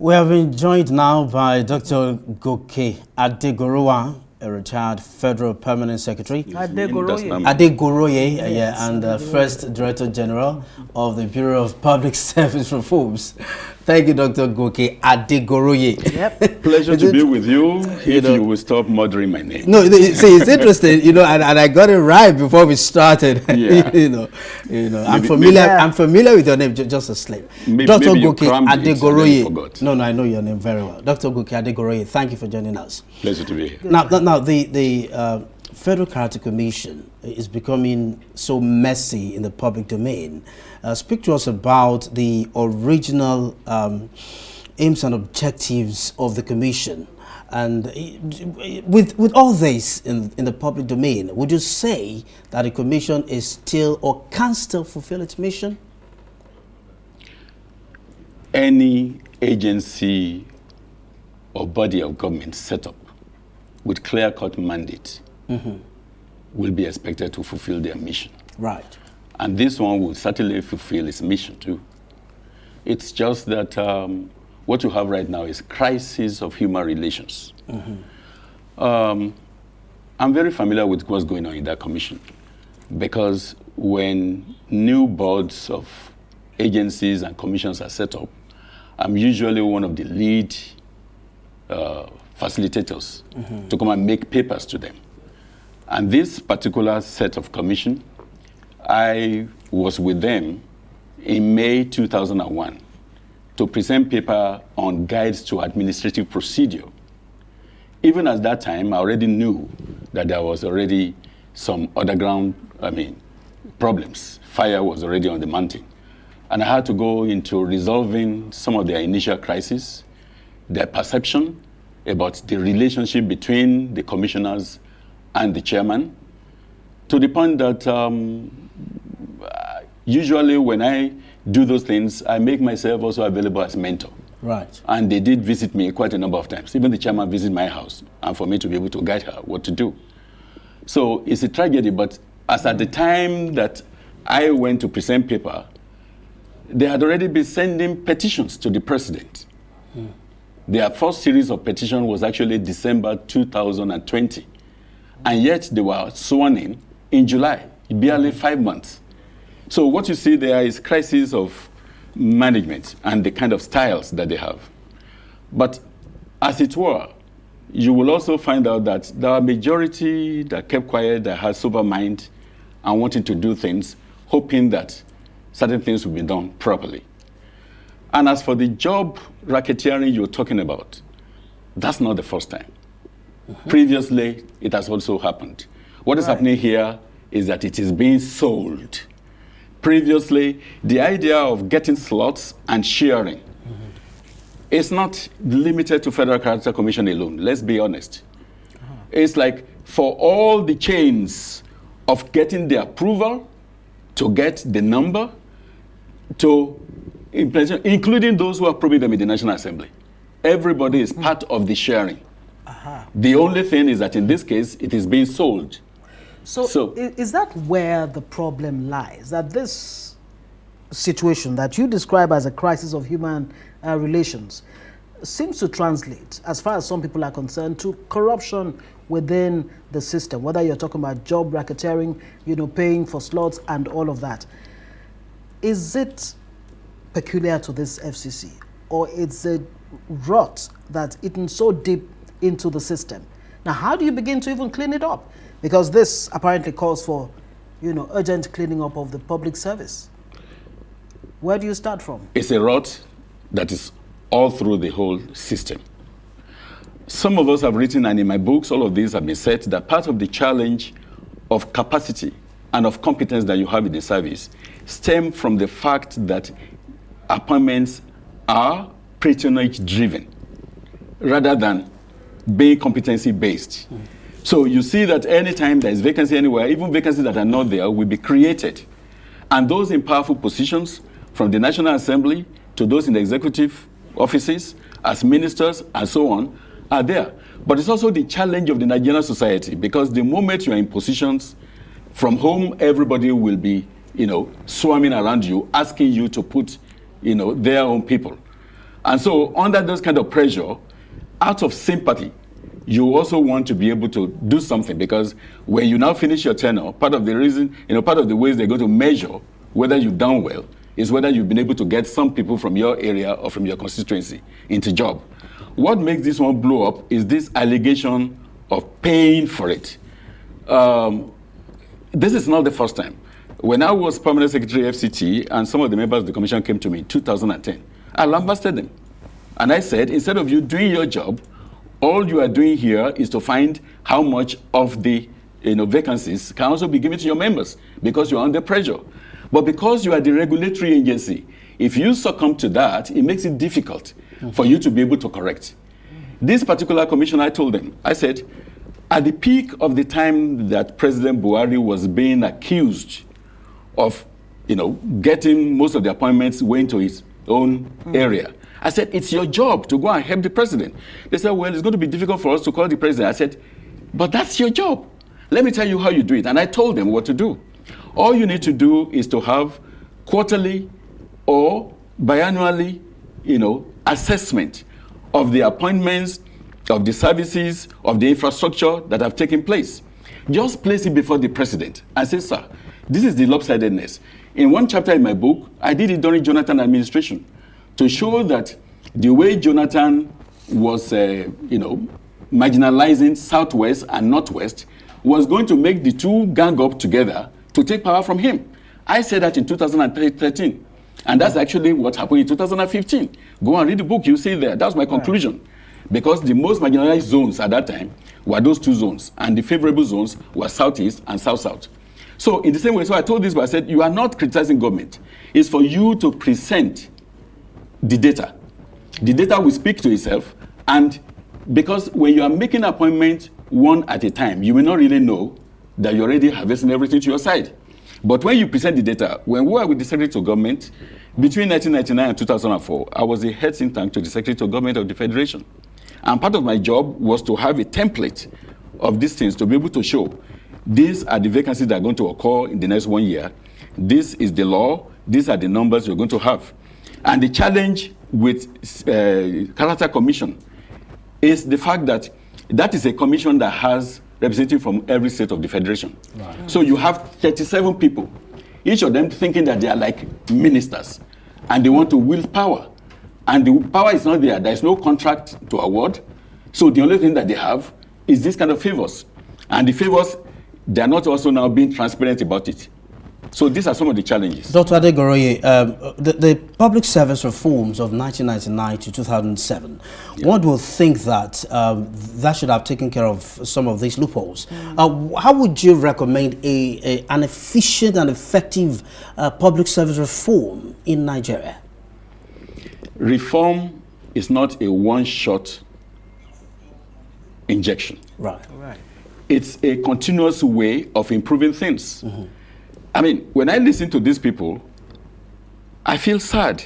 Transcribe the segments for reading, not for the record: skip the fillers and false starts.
We have been joined now by Dr. Goke Adegoroye, a retired Federal Permanent Secretary. Adegoroye, yes, and First Director General of the Bureau of Public Service Reforms. Thank you, Dr. Goke Adegoroye. Yep. Pleasure to be with you. If you will stop murdering my name. No, see, it's interesting, and I got it right before we started. Yeah. I'm familiar with your name, just a slip. Dr. Goke Adegoroye. No, I know your name very well. Dr. Goke Adegoroye, thank you for joining us. Pleasure to be here. Now, the Federal Character Commission is becoming so messy in the public domain. Speak to us about the original aims and objectives of the commission. And with all this in the public domain, would you say that the commission is still or can still fulfill its mission? Any agency or body of government set up with clear-cut mandate will be expected to fulfill their mission. Right. And this one will certainly fulfill its mission too. It's just that what you have right now is crisis of human relations. I'm very familiar with what's going on in that commission, because when new boards of agencies and commissions are set up, I'm usually one of the lead facilitators to come and make papers to them. And this particular set of commission, I was with them in May 2001 to present paper on guides to administrative procedure. Even at that time, I already knew that there was already some underground, problems. Fire was already on the mountain. And I had to go into resolving some of their initial crises, their perception about the relationship between the commissioners and the chairman, to the point that usually when I do those things, I make myself also available as mentor. Right. And they did visit me quite a number of times. Even the chairman visited my house, and for me to be able to guide her what to do. So it's a tragedy, but as at the time that I went to present paper, they had already been sending petitions to the president. Their first series of petitions was actually December 2020. And yet they were sworn in July, barely 5 months. So what you see there is crisis of management and the kind of styles that they have. But as it were, you will also find out that there are a majority that kept quiet, that has sober mind and wanting to do things, hoping that certain things will be done properly. And as for the job racketeering you're talking about, that's not the first time. Previously, it has also happened. What is happening here is that it is being sold. Previously, the idea of getting slots and sharing is not limited to Federal Character Commission alone. Let's be honest. It's like for all the chains of getting the approval, to get the number, to implementation, including those who are approving them in the National Assembly. Everybody is part of the sharing. The only thing is that in this case, it is being sold. So is that where the problem lies? That this situation that you describe as a crisis of human relations seems to translate, as far as some people are concerned, to corruption within the system, whether you're talking about job racketeering, paying for slots and all of that. Is it peculiar to this FCC, or it's a rot that's eaten so deep into the system? Now, how do you begin to even clean it up? Because this apparently calls for, urgent cleaning up of the public service. Where do you start from? It's a rot that is all through the whole system. Some of us have written, and in my books, all of these have been said, that part of the challenge of capacity and of competence that you have in the service stem from the fact that appointments are patronage-driven rather than being competency-based. So you see that anytime there is vacancy anywhere, even vacancies that are not there will be created. And those in powerful positions, from the National Assembly to those in the executive offices, as ministers and so on, are there. But it's also the challenge of the Nigerian society, because the moment you are in positions, from home, everybody will be, swarming around you, asking you to put, their own people. And so under those kind of pressure, out of sympathy, you also want to be able to do something, because when you now finish your tenure, part of the reason, part of the ways they're going to measure whether you've done well is whether you've been able to get some people from your area or from your constituency into job. What makes this one blow up is this allegation of paying for it. This is not the first time. When I was Permanent Secretary FCT and some of the members of the commission came to me in 2010, I lambasted them. And I said, instead of you doing your job, all you are doing here is to find how much of the vacancies can also be given to your members, because you're under pressure. But because you are the regulatory agency, if you succumb to that, it makes it difficult for you to be able to correct. This particular commission, I told them, I said, at the peak of the time that President Buhari was being accused of getting most of the appointments went to his own area, I said, it's your job to go and help the president. They said, well, it's going to be difficult for us to call the president. I said, but that's your job. Let me tell you how you do it. And I told them what to do. All you need to do is to have quarterly or biannually, assessment of the appointments, of the services, of the infrastructure that have taken place. Just place it before the president and say, sir, this is the lopsidedness. In one chapter in my book, I did it during Jonathan administration, to show that the way Jonathan was, marginalizing Southwest and Northwest was going to make the two gang up together to take power from him. I said that in 2013, and that's actually what happened in 2015. Go and read the book, you see there. That's my conclusion. Because the most marginalized zones at that time were those two zones, and the favorable zones were Southeast and South-South. So in the same way, so I told this, but I said, you are not criticizing government. It's for you to present the data. The data will speak to itself, and because when you are making appointments one at a time, you may not really know that you're already harvesting everything to your side. But when you present the data, when we were with the Secretary to Government, between 1999 and 2004, I was the head think tank to the Secretary to Government of the Federation. And part of my job was to have a template of these things to be able to show these are the vacancies that are going to occur in the next 1 year. This is the law. These are the numbers you're going to have. And the challenge with Character Commission is the fact that that is a commission that has representatives from every state of the Federation. Right. So you have 37 people, each of them thinking that they are like ministers, and they want to wield power. And the power is not there. There is no contract to award. So the only thing that they have is this kind of favors. And the favors, they are not also now being transparent about it. So these are some of the challenges. Dr. Adegoroye, the public service reforms of 1999 to 2007, one would think that that should have taken care of some of these loopholes. How would you recommend an efficient and effective public service reform in Nigeria? Reform is not a one-shot injection. Right. It's a continuous way of improving things. I mean, when I listen to these people, I feel sad,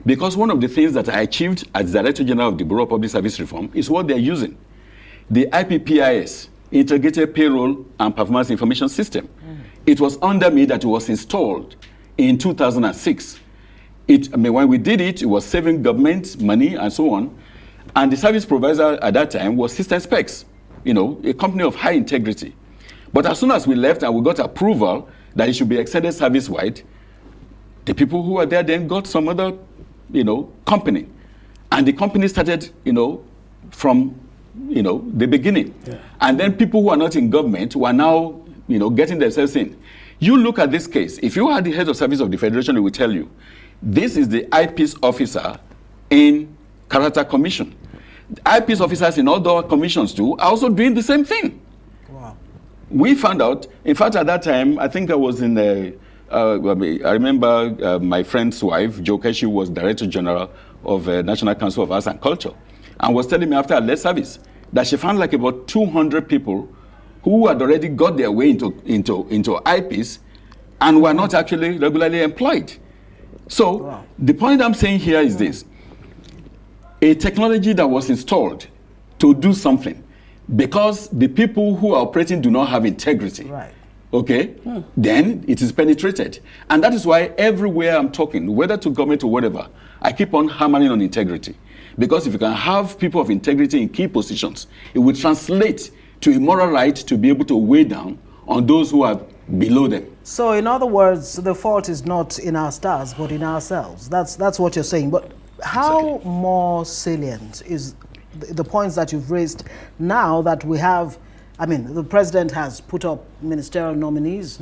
because one of the things that I achieved as Director General of the Bureau of Public Service Reform is what they're using. The IPPIS, Integrated Payroll and Performance Information System. It was under me that it was installed in 2006. When we did it, it was saving government money and so on. And the service provider at that time was System Specs, a company of high integrity. But as soon as we left and we got approval that it should be extended service-wide, the people who were there then got some other, company. And the company started, from, the beginning. Yeah. And then people who are not in government were now, getting themselves in. You look at this case. If you are the head of service of the Federation, it will tell you, this is the eyepiece officer in Character Commission. The eyepiece officers in all the commissions too are also doing the same thing. Wow. We found out, in fact, at that time, I think I was in I remember my friend's wife, Goke, she was Director General of National Council of Arts and Culture, and was telling me after I left service that she found like about 200 people who had already got their way into eyepiece and were not actually regularly employed. So the point I'm saying here is this: a technology that was installed to do something, because the people who are operating do not have integrity, okay, then it is penetrated. And that is why everywhere I'm talking, whether to government or whatever, I keep on hammering on integrity. Because if you can have people of integrity in key positions, it will translate to a moral right to be able to weigh down on those who are below them. So in other words, the fault is not in our stars, but in ourselves. That's what you're saying. But how more salient is the points that you've raised now that we have, I mean, the president has put up ministerial nominees.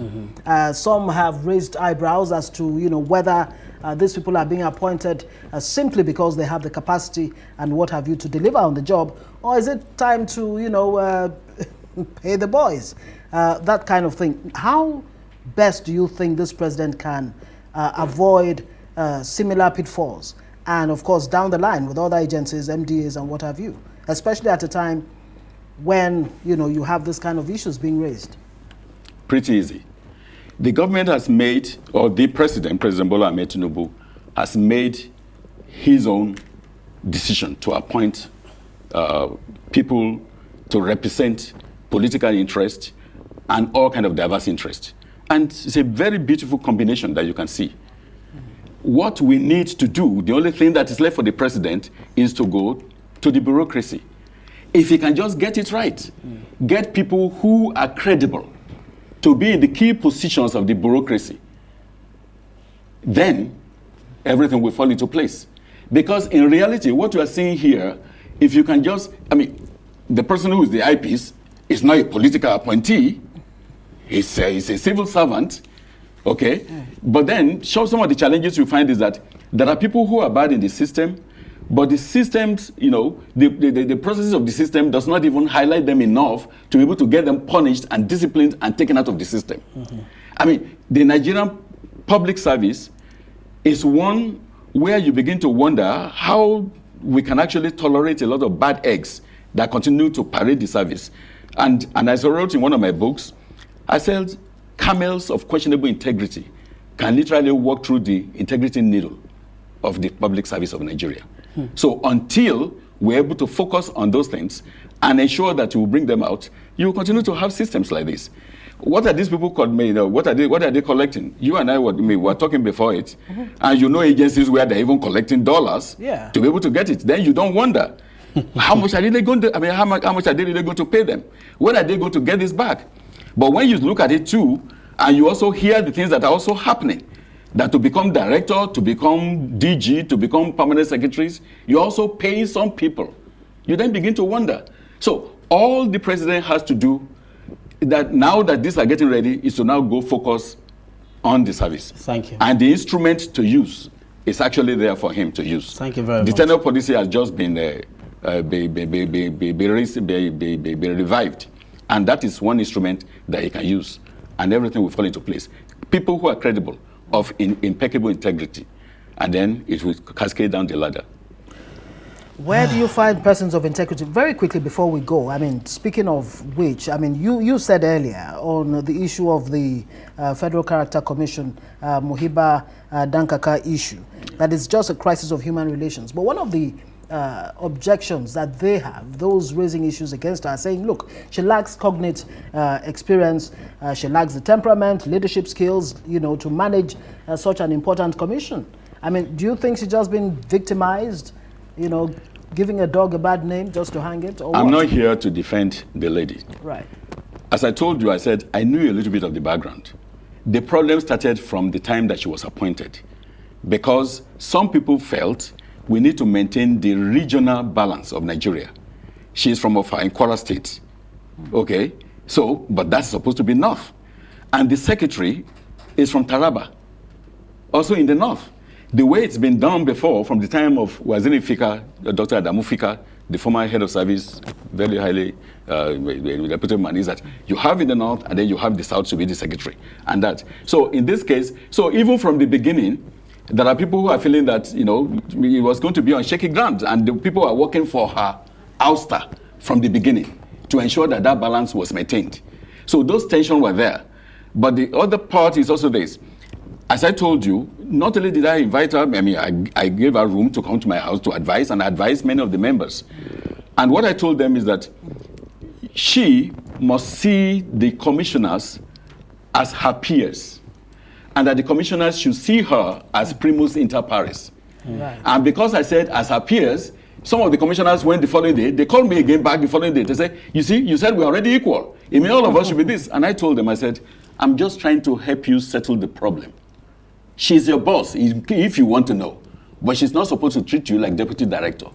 Some have raised eyebrows as to, whether these people are being appointed simply because they have the capacity and what have you to deliver on the job, or is it time to, pay the boys? That kind of thing. How best do you think this president can avoid similar pitfalls? And of course, down the line with other agencies, MDAs and what have you, especially at a time when, you have this kind of issues being raised? Pretty easy. The government has made, or the President Bola Ahmed Tinubu, has made his own decision to appoint people to represent political interest and all kind of diverse interest. And it's a very beautiful combination that you can see. What we need to do, the only thing that is left for the president is to go to the bureaucracy. If he can just get it right, get people who are credible to be in the key positions of the bureaucracy, then everything will fall into place. Because in reality, what you are seeing here, if you can just, the person who is the eyepiece is not a political appointee, he's a civil servant, okay? But then, some of the challenges you find is that there are people who are bad in the system, but the systems, the processes of the system does not even highlight them enough to be able to get them punished and disciplined and taken out of the system. The Nigerian public service is one where you begin to wonder how we can actually tolerate a lot of bad eggs that continue to parade the service. And as I wrote in one of my books, I said camels of questionable integrity can literally walk through the integrity needle of the public service of Nigeria. So until we're able to focus on those things and ensure that you bring them out, you will continue to have systems like this. What are these people called? What are they collecting? You and I were talking before it, and agencies where they're even collecting dollars to be able to get it. Then you don't wonder how much are they going to? How much are they really going to pay them? When are they going to get this back? But when you look at it too, and you also hear the things that are also happening, that to become director, to become DG, to become permanent secretaries, you also pay some people. You then begin to wonder. So all the president has to do, that now that these are getting ready, is to now go focus on the service. Thank you. And the instrument to use is actually there for him to use. Thank you very much. The tenure policy has just been revived. And that is one instrument that he can use. And everything will fall into place. People who are credible, of impeccable integrity, and then it will cascade down the ladder. Where do you find persons of integrity? Very quickly before we go, speaking of which, you said earlier on the issue of the Federal Character Commission, Muhiba Dankaka issue, that it's just a crisis of human relations. But one of the objections that they have, those raising issues against her, are saying, look, she lacks cognate experience, she lacks the temperament, leadership skills, to manage such an important commission. Do you think she's just been victimized, giving a dog a bad name just to hang it? Or I'm what? not here to defend the lady. Right. As I told you, I said I knew a little bit of the background. The problem started from the time that she was appointed, because some people felt we need to maintain the regional balance of Nigeria. She's from Kwara State, okay? So, but that's supposed to be north. And the secretary is from Taraba, also in the north. The way it's been done before, from the time of Waziri Fika, Dr. Adamu Fika, the former head of service, very highly reputed man, is that you have in the north and then you have the south to be the secretary. And that. So in this case, so even from the beginning, there are people who are feeling that, it was going to be on shaky ground, and the people are working for her ouster from the beginning to ensure that that balance was maintained. So those tensions were there. But the other part is also this. As I told you, not only did I invite her, I gave her room to come to my house to advise, and I advised many of the members. And what I told them is that she must see the commissioners as her peers, and that the commissioners should see her as primus inter pares. Right. And because I said as her peers, Some of the commissioners went the following day. They called me again back the following day. They said, you see, you said we're already equal. It means all of us should be this. And I told them, I said, I'm just trying to help you settle the problem. She's your boss, if you want to know. But she's not supposed to treat you like deputy director.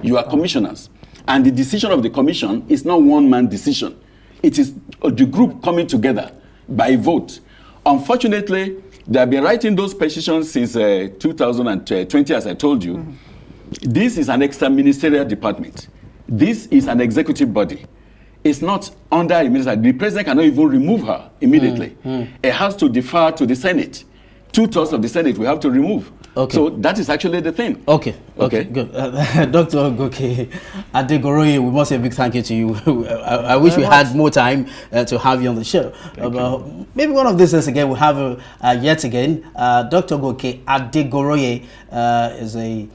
You are commissioners. And the decision of the commission is not one-man decision. It is the group coming together by vote. Unfortunately, they have been writing those petitions since 2020, as I told you. This is an extra ministerial department. This is an executive body. It's not under a minister. The president cannot even remove her immediately. It has to defer to the Senate. 2/3 of the Senate we have to remove. Okay. So that is actually the thing. Okay, good. Dr. Goke Adegoroye, we must say a big thank you to you. I wish we had more time to have you on the show. Maybe one of these days again, we'll have yet again. Dr. Goke Adegoroye is a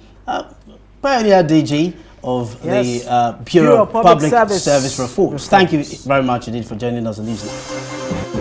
pioneer DG of the Bureau of Public Service Reforms. Thank you very much indeed for joining us on this.